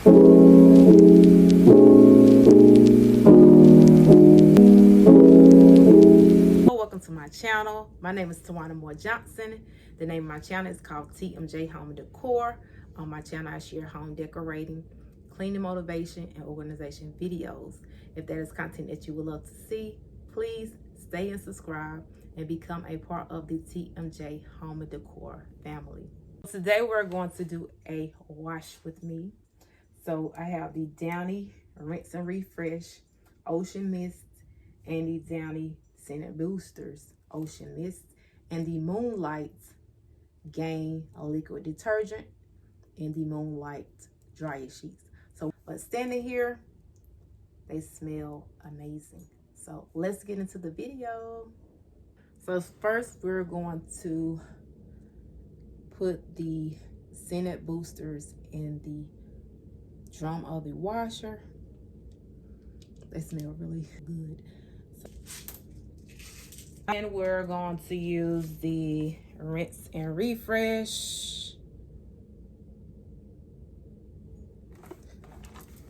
Welcome to my channel. My name is Tawana Moore Johnson. The name of my channel is called TMJ Home Decor. On my channel, I share home decorating, cleaning motivation, and organization videos. If that is content that you would love to see, please stay and subscribe and become a part of the TMJ Home Decor family. Today we're going to do a wash with me. So I have the Downy Rinse and Refresh Ocean Mist and the Downy Scented Boosters Ocean Mist and the Moonlight Gain Liquid Detergent and the Moonlight Dryer Sheets. So, but standing here, they smell amazing. So let's get into the video. So first we're going to put the Scented Boosters in the drum of the washer. They smell really good. And we're going to use the Rinse and Refresh.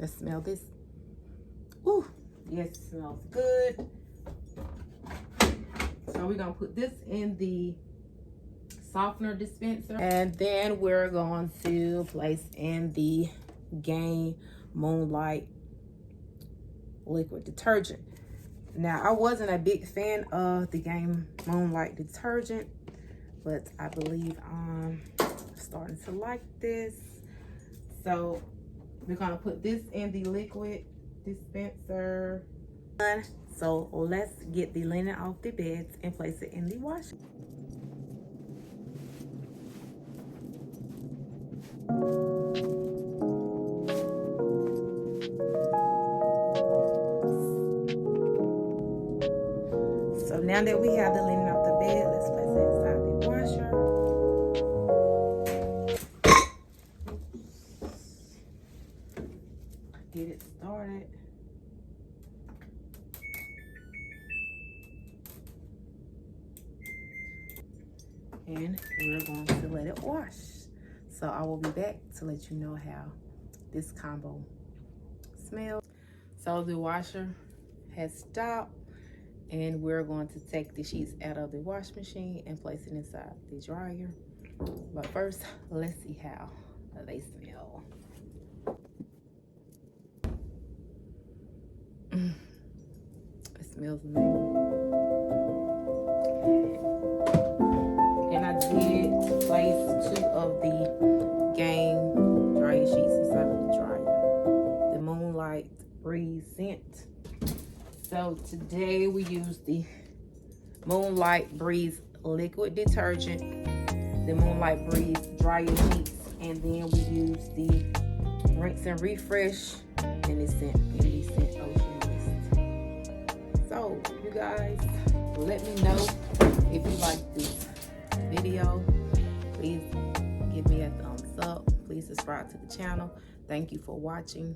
Let's smell this. Ooh, yes, it smells good. So we're gonna put this in the softener dispenser. And then we're going to place in the Gain Moonlight Liquid Detergent. Now, I wasn't a big fan of the Gain Moonlight Detergent, but I believe I'm starting to like this. So we're gonna put this in the liquid dispenser. So let's get the linen off the beds and place it in the washer. So now that we have the linen off the bed, let's place it inside the washer. Get it started. And we're going to let it wash. So I will be back to let you know how this combo smells. So the washer has stopped. And we're going to take the sheets out of the wash machine and place it inside the dryer. But first, let's see how they smell. It smells amazing. And I did place 2 of the Gain dryer sheets inside of the dryer. The Moonlight Breeze scent. So today we use the Moonlight Breeze Liquid Detergent, the Moonlight Breeze Dryer Sheets, and then we use the Rinse and Refresh and the Scent Ocean Mist. So you guys, let me know if you like this video. Please give me a thumbs up. Please subscribe to the channel. Thank you for watching.